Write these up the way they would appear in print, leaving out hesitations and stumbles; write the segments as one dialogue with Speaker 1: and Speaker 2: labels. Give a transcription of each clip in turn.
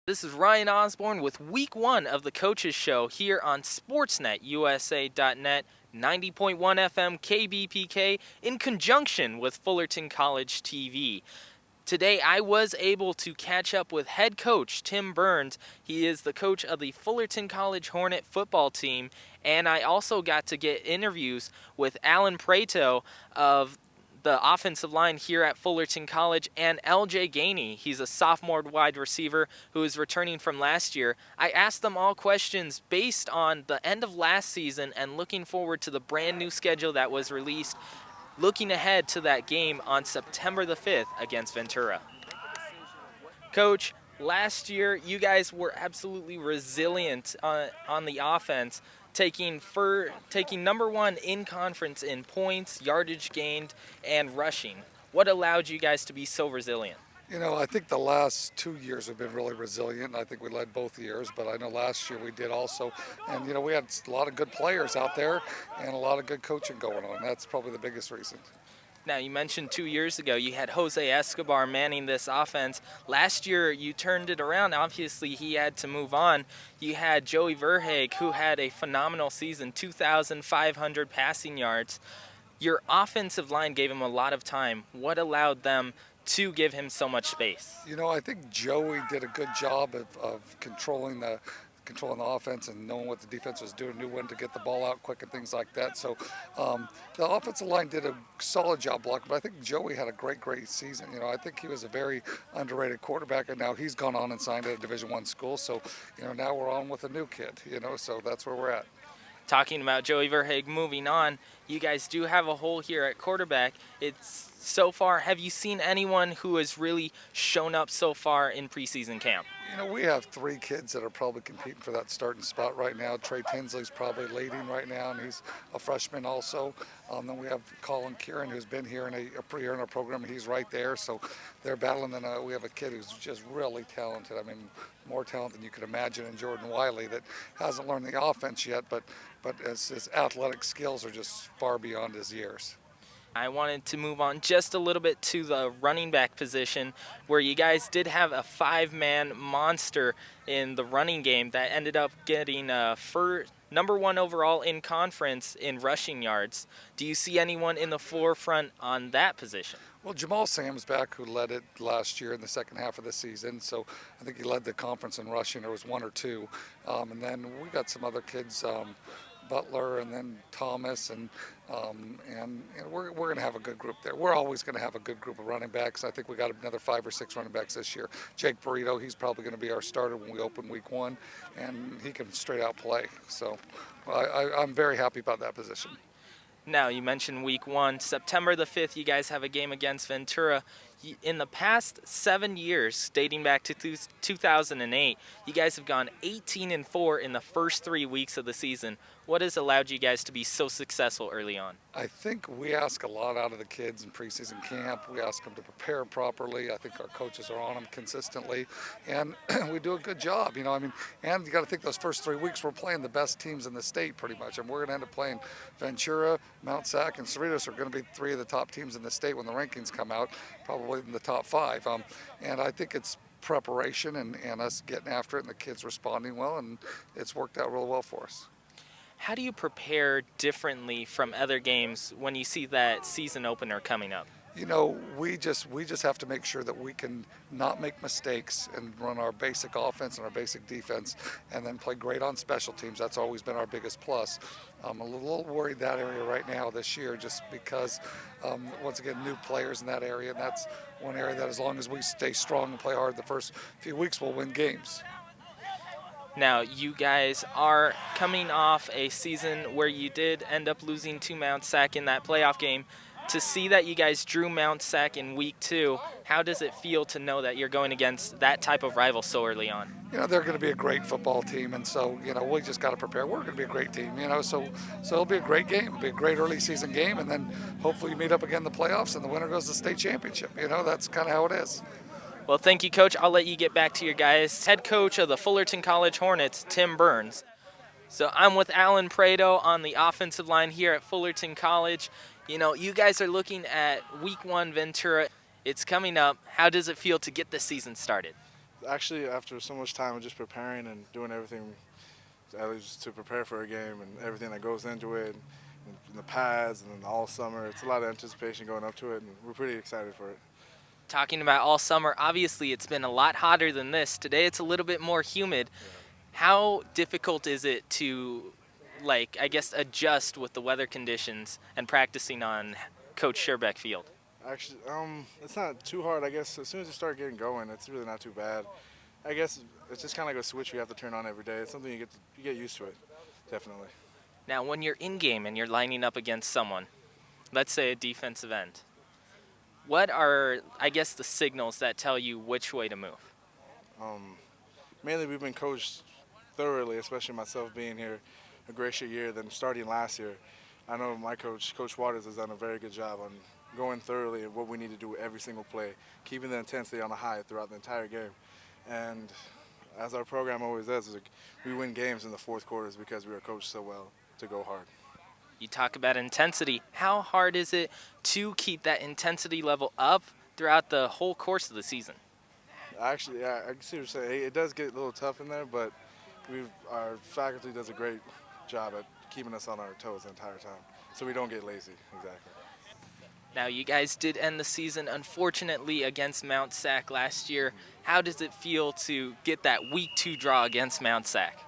Speaker 1: This is Ryan Osborne with week one of the Coaches Show here on SportsNetUSA.net, 90.1 FM KBPK in conjunction with Fullerton College TV. Today I was able to catch up with head coach Tim Burns. He is the coach of the Fullerton College Hornet football team, and I also got to get interviews with Alan Prato of the offensive line here at Fullerton College, and LJ Gainy. He's a sophomore wide receiver who is returning from last year. I asked them all questions based on the end of last season and looking forward to the brand new schedule that was released, looking ahead to that game on September the 5th against Ventura. Coach, last year you guys were absolutely resilient on the offense, taking number one in conference in points, yardage gained, and rushing. What allowed you guys to be so resilient?
Speaker 2: I think the last 2 years have been really resilient. I think we led both years, but I know last year we did also. And, we had a lot of good players out there and a lot of good coaching going on. That's probably the biggest reason.
Speaker 1: Now, you mentioned 2 years ago you had Jose Escobar manning this offense. Last year you turned it around. Obviously, he had to move on. You had Joey Verhaeg, who had a phenomenal season, 2,500 passing yards. Your offensive line gave him a lot of time. What allowed them to give him so much space?
Speaker 2: I think Joey did a good job of controlling the offense and knowing what the defense was doing, knew when to get the ball out quick and things like that. So the offensive line did a solid job blocking, but I think Joey had a great season. I think he was a very underrated quarterback, and now he's gone on and signed at a Division I school. So, now we're on with a new kid, so that's where we're at.
Speaker 1: Talking about Joey Verhaeg moving on, you guys do have a hole here at quarterback. So far, have you seen anyone who has really shown up so far in preseason camp?
Speaker 2: We have 3 kids that are probably competing for that starting spot right now. Trey Tinsley's probably leading right now, and he's a freshman also. Then we have Colin Kieran, who's been here in a year in our program, and he's right there. So they're battling. And we have a kid who's just really talented. I mean, more talent than you could imagine in Jordan Wiley that hasn't learned the offense yet, but his athletic skills are just far beyond his years.
Speaker 1: I wanted to move on just a little bit to the running back position, where you guys did have a 5-man monster in the running game that ended up getting number 1 overall in conference in rushing yards. Do you see anyone in the forefront on that position?
Speaker 2: Well, Jamal Sam's back, who led it last year in the second half of the season. So I think he led the conference in rushing. There was 1 or 2. And then we got some other kids, Butler and then Thomas, and we're going to have a good group there. We're always going to have a good group of running backs. I think we got another 5 or 6 running backs this year. Jake Burrito, he's probably going to be our starter when we open week 1, and he can straight out play. So I'm very happy about that position.
Speaker 1: Now, you mentioned week 1, September the 5th, you guys have a game against Ventura. In the past 7 years, dating back to 2008, you guys have gone 18-4 in the first 3 weeks of the season. What has allowed you guys to be so successful early on?
Speaker 2: I think we ask a lot out of the kids in preseason camp. We ask them to prepare properly. I think our coaches are on them consistently, and we do a good job. And you got to think those first 3 weeks we're playing the best teams in the state pretty much, and we're going to end up playing Ventura, Mount Sac, and Cerritos are going to be 3 of the top teams in the state when the rankings come out, probably in the top 5. And I think it's preparation and us getting after it and the kids responding well, and it's worked out really well for us.
Speaker 1: How do you prepare differently from other games when you see that season opener coming up?
Speaker 2: We just have to make sure that we can not make mistakes and run our basic offense and our basic defense, and then play great on special teams. That's always been our biggest plus. I'm a little worried that area right now this year, just because once again, new players in that area, and that's one area that as long as we stay strong and play hard the first few weeks, we'll win games.
Speaker 1: Now, you guys are coming off a season where you did end up losing to Mount Sac in that playoff game. To see that you guys drew Mount Sac in week 2, how does it feel to know that you're going against that type of rival so early on?
Speaker 2: They're going to be a great football team, and so, we just got to prepare. We're going to be a great team, so it'll be a great game. It'll be a great early season game, and then hopefully you meet up again in the playoffs, and the winner goes to the state championship. That's kind of how it is.
Speaker 1: Well, thank you, Coach. I'll let you get back to your guys. Head coach of the Fullerton College Hornets, Tim Burns. So I'm with Alan Prato on the offensive line here at Fullerton College. You guys are looking at week 1 Ventura. It's coming up. How does it feel to get the season started?
Speaker 3: Actually, after so much time of just preparing and doing everything, at least to prepare for a game and everything that goes into it, and the pads and then all summer, it's a lot of anticipation going up to it, and we're pretty excited for it.
Speaker 1: Talking about all summer, obviously it's been a lot hotter than this. Today it's a little bit more humid. How difficult is it to, like, I guess, adjust with the weather conditions and practicing on Coach Sherbeck Field?
Speaker 3: Actually, it's not too hard. I guess as soon as you start getting going, it's really not too bad. I guess it's just kind of like a switch you have to turn on every day. It's something you get used to it, definitely.
Speaker 1: Now, when you're in game and you're lining up against someone, let's say a defensive end, what are, I guess, the signals that tell you which way to move?
Speaker 3: Um, Mainly, we've been coached thoroughly, especially myself being here a greater year than starting last year. I know my coach, Coach Waters, has done a very good job on going thoroughly at what we need to do every single play, keeping the intensity on a high throughout the entire game. And as our program always does, is we win games in the fourth quarters because we are coached so well to go hard.
Speaker 1: You talk about intensity. How hard is it to keep that intensity level up throughout the whole course of the season?
Speaker 3: Actually, yeah, I can see what you're saying. It does get a little tough in there, but our faculty does a great job at keeping us on our toes the entire time, so we don't get lazy. Exactly.
Speaker 1: Now, you guys did end the season, unfortunately, against Mount Sac last year. How does it feel to get that week 2 draw against Mount Sac?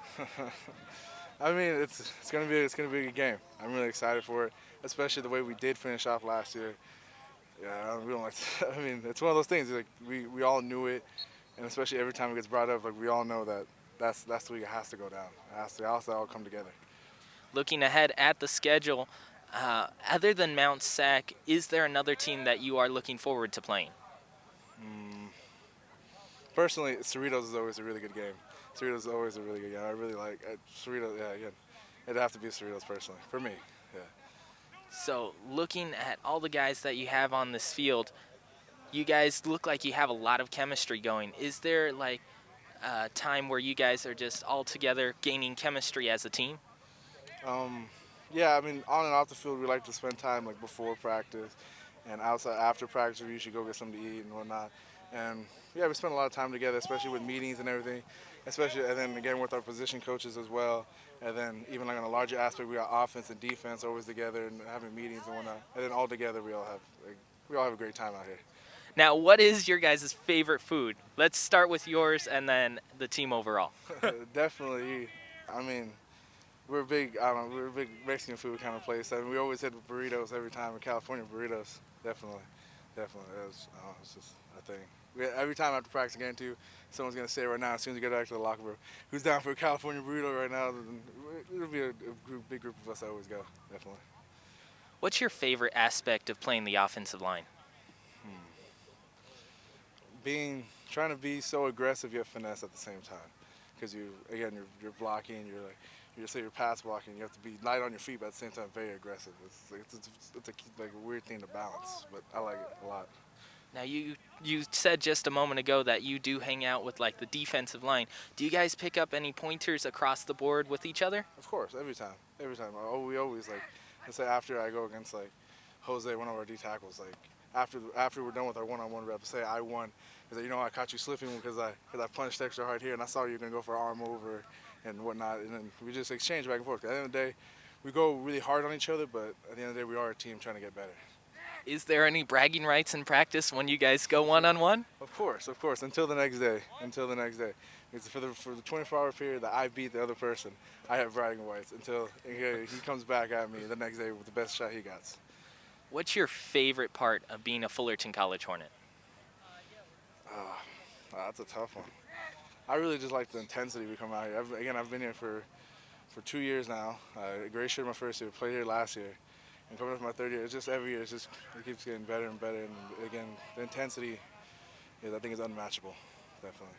Speaker 3: I mean, it's gonna be a good game. I'm really excited for it, especially the way we did finish off last year. Yeah, we don't like. I mean, it's one of those things. Like we all knew it, and especially every time it gets brought up, like we all know that that's the week it has to go down. It has to all come together.
Speaker 1: Looking ahead at the schedule, other than Mount Sac, is there another team that you are looking forward to playing?
Speaker 3: Personally, Cerritos is always a really good game. Cerritos is always a really good game. I really like Cerritos. Yeah, again, it'd have to be Cerritos personally for me. Yeah.
Speaker 1: So, looking at all the guys that you have on this field, you guys look like you have a lot of chemistry going. Is there like a time where you guys are just all together gaining chemistry as a team?
Speaker 3: Um, yeah, I mean, on and off the field, we like to spend time like before practice, and outside after practice, we usually go get something to eat and whatnot. And yeah, we spend a lot of time together, especially with meetings and everything. Especially, and then again with our position coaches as well. And then even like on a larger aspect, we got offense and defense always together and having meetings and whatnot. And then all together, we all have a great time out here.
Speaker 1: Now, what is your guys' favorite food? Let's start with yours and then the team overall.
Speaker 3: Definitely, I mean, we're a big, I don't know, we're a big Mexican food kind of place. I mean, we always hit burritos every time. California burritos, definitely. It's just a thing. Every time after practice again too, someone's gonna say right now as soon as we get back to the locker room, who's down for a California burrito right now? It'll be a big group of us that always go, definitely.
Speaker 1: What's your favorite aspect of playing the offensive line?
Speaker 3: Trying to be so aggressive yet finesse at the same time, because you're blocking, you're pass blocking, you have to be light on your feet but at the same time very aggressive. It's a weird thing to balance, but I like it a lot.
Speaker 1: Now, you said just a moment ago that you do hang out with like the defensive line. Do you guys pick up any pointers across the board with each other?
Speaker 3: Of course, every time. Oh, we always like, let's say after I go against like Jose, one of our D tackles, like after we're done with our one-on-one rep, say I won, he's like, I caught you slipping because I punched extra hard here and I saw you were gonna go for an arm over and whatnot, and then we just exchange back and forth. At the end of the day, we go really hard on each other, but at the end of the day, we are a team trying to get better.
Speaker 1: Is there any bragging rights in practice when you guys go one-on-one?
Speaker 3: Of course. Until the next day. Because for the 24-hour period that I beat the other person, I have bragging rights until he comes back at me the next day with the best shot he got.
Speaker 1: What's your favorite part of being a Fullerton College Hornet?
Speaker 3: That's a tough one. I really just like the intensity we come out here. I've been here for 2 years now. Graduated my first year, played here last year. And coming up to my third year, it's just every year, it keeps getting better and better. And again, the intensity I think is unmatchable, definitely.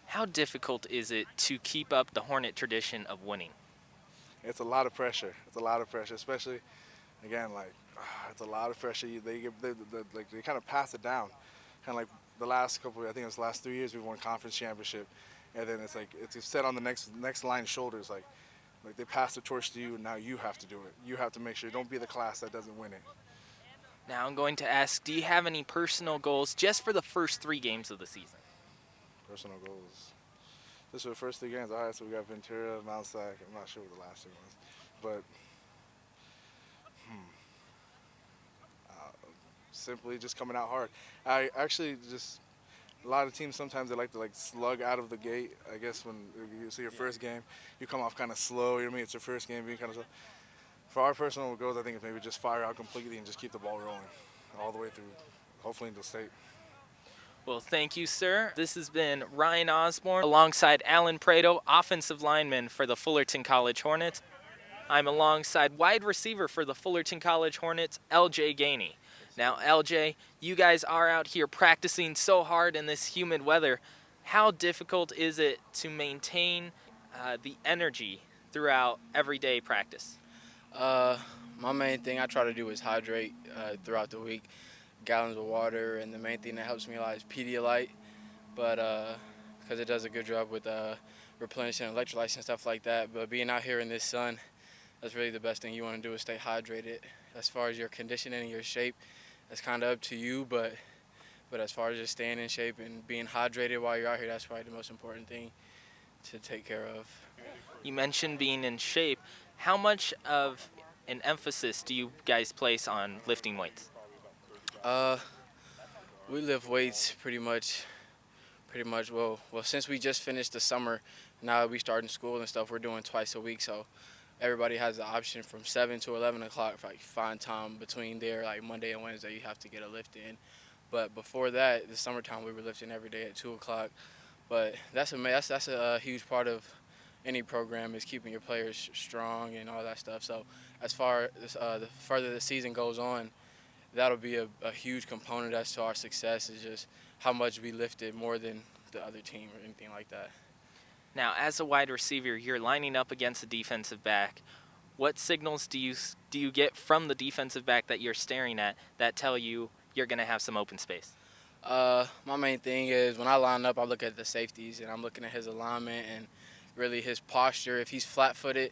Speaker 1: How difficult is it to keep up the Hornet tradition of winning?
Speaker 3: It's a lot of pressure. Especially, again, like it's a lot of pressure. They kind of pass it down, kind of like the last couple. I think it was the last 3 years we've won conference championship, and then it's set on the next line's shoulders. Like they pass the torch to you, and now you have to do it. You have to make sure. Don't be the class that doesn't win it.
Speaker 1: Now I'm going to ask, do you have any personal goals just for the first 3 games of the season?
Speaker 3: personal goals. This was the first 3 games. All right, so we got Ventura, Mount Sac. I'm not sure what the last 2 was, but simply just coming out hard. I actually just a lot of teams sometimes they like to slug out of the gate. I guess when you see your first game, you come off kind of slow. You know what I mean? It's your first game being kind of slow. For our personal goals, I think it's maybe just fire out completely and just keep the ball rolling all the way through, hopefully into state.
Speaker 1: Well, thank you, sir. This has been Ryan Osborne alongside Alan Prato, offensive lineman for the Fullerton College Hornets. I'm alongside wide receiver for the Fullerton College Hornets, LJ Gainy. Now, LJ, you guys are out here practicing so hard in this humid weather. How difficult is it to maintain the energy throughout everyday practice?
Speaker 4: My main thing I try to do is hydrate throughout the week, gallons of water, and the main thing that helps me a lot is Pedialyte, but because it does a good job with replenishing electrolytes and stuff like that. But being out here in this sun, that's really the best thing you want to do is stay hydrated. As far as your conditioning and your shape, that's kind of up to you, but as far as just staying in shape and being hydrated while you're out here, that's probably the most important thing to take care of.
Speaker 1: You mentioned being in shape. How much of an emphasis do you guys place on lifting weights?
Speaker 4: We lift weights pretty much. Well, since we just finished the summer, now that we start in school and stuff, we're doing twice a week. So everybody has the option from 7 to 11 o'clock for find time between there, like Monday and Wednesday, you have to get a lift in. But before that, the summertime, we were lifting every day at 2 o'clock. But that's a huge part of any program is keeping your players strong and all that stuff. So as far as the further the season goes on, that'll be a huge component as to our success is just how much we lifted more than the other team or anything like that.
Speaker 1: Now, as a wide receiver, you're lining up against a defensive back. What signals do you get from the defensive back that you're staring at that tell you you're going to have some open space?
Speaker 4: My main thing is when I line up, I look at the safeties and I'm looking at his alignment and really his posture. If he's flat-footed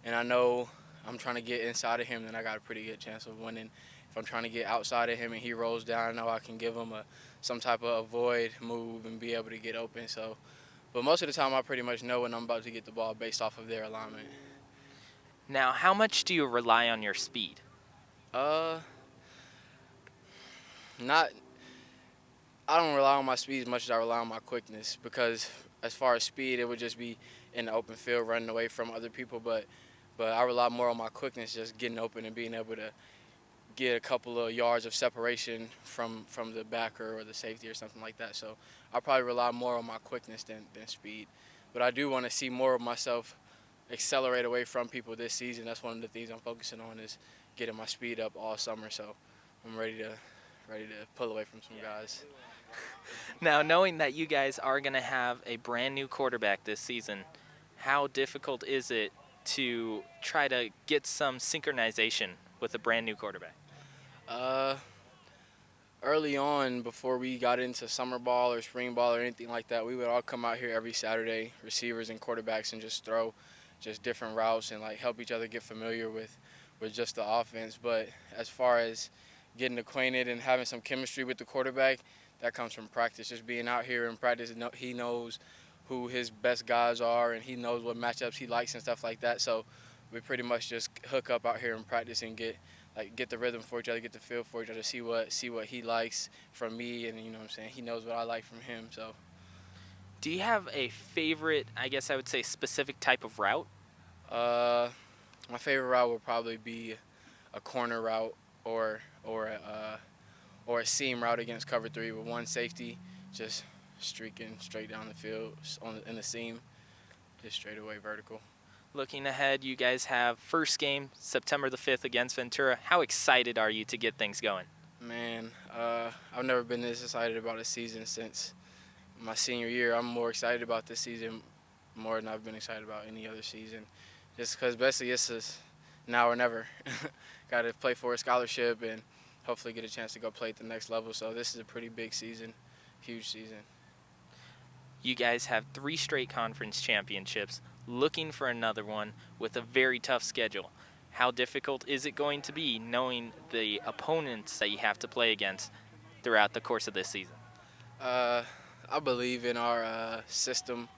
Speaker 4: and I know I'm trying to get inside of him, then I got a pretty good chance of winning. If I'm trying to get outside of him and he rolls down, I know I can give him some type of avoid move and be able to get open. So, but most of the time I pretty much know when I'm about to get the ball based off of their alignment.
Speaker 1: Now, how much do you rely on your speed?
Speaker 4: I don't rely on my speed as much as I rely on my quickness, because as far as speed, it would just be in the open field running away from other people. But I rely more on my quickness, just getting open and being able to get a couple of yards of separation from the backer or the safety or something like that. So I probably rely more on my quickness than speed. But I do want to see more of myself accelerate away from people this season. That's one of the things I'm focusing on is getting my speed up all summer. So I'm ready to pull away from some guys.
Speaker 1: Now, knowing that you guys are going to have a brand new quarterback this season, how difficult is it to try to get some synchronization with a brand new quarterback?
Speaker 4: Early on, before we got into summer ball or spring ball or anything like that, we would all come out here every Saturday, receivers and quarterbacks, and just throw just different routes and like help each other get familiar with just the offense. But as far as getting acquainted and having some chemistry with the quarterback, that comes from practice. Just being out here in practice, he knows who his best guys are and he knows what matchups he likes and stuff like that. So we pretty much just hook up out here in practice and get the rhythm for each other, get the feel for each other, see what he likes from me, and you know what I'm saying, he knows what I like from him. So
Speaker 1: do you have a favorite, I guess I would say, specific type of route?
Speaker 4: My favorite route would probably be a corner route or a seam route against cover 3 with one safety, just streaking straight down the field in the seam, just straight away vertical.
Speaker 1: Looking ahead, you guys have first game September the 5th against Ventura. How excited are you to get things going?
Speaker 4: Man, I've never been this excited about a season since my senior year. I'm more excited about this season more than I've been excited about any other season, just because basically it's just now or never. Got to play for a scholarship and hopefully get a chance to go play at the next level. So this is a pretty big season, huge season.
Speaker 1: You guys have 3 straight conference championships, looking for another one with a very tough schedule. How difficult is it going to be knowing the opponents that you have to play against throughout the course of this season?
Speaker 4: I I believe in our system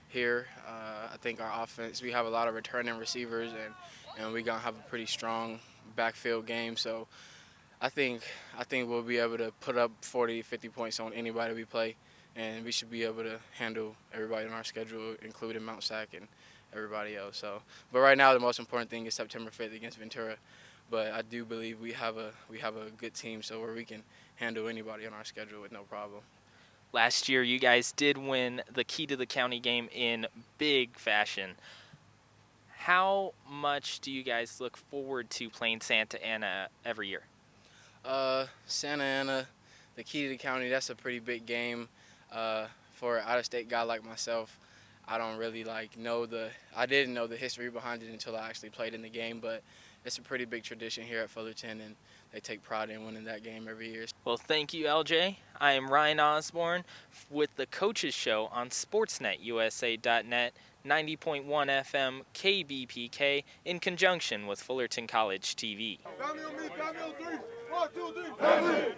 Speaker 4: here. I think our offense, we have a lot of returning receivers, and we're going to have a pretty strong backfield game. So I think we'll be able to put up 40, 50 points on anybody we play, and we should be able to handle everybody on our schedule, including Mount Sac and everybody else. So, but right now the most important thing is September 5th against Ventura. But I do believe we have a good team, so where we can handle anybody on our schedule with no problem.
Speaker 1: Last year, you guys did win the Key to the County game in big fashion. How much do you guys look forward to playing Santa Ana every year?
Speaker 4: Santa Ana, the Key to the County, that's a pretty big game. For an out-of-state guy like myself, I don't really I didn't know the history behind it until I actually played in the game, but it's a pretty big tradition here at Fullerton, and they take pride in winning that game every year.
Speaker 1: Well, thank you, LJ. I am Ryan Osborne with the Coaches Show on SportsNetUSA.net, 90.1 FM KBPK, in conjunction with Fullerton College TV.
Speaker 5: Family on me, family on three. 1, 2, 3, family.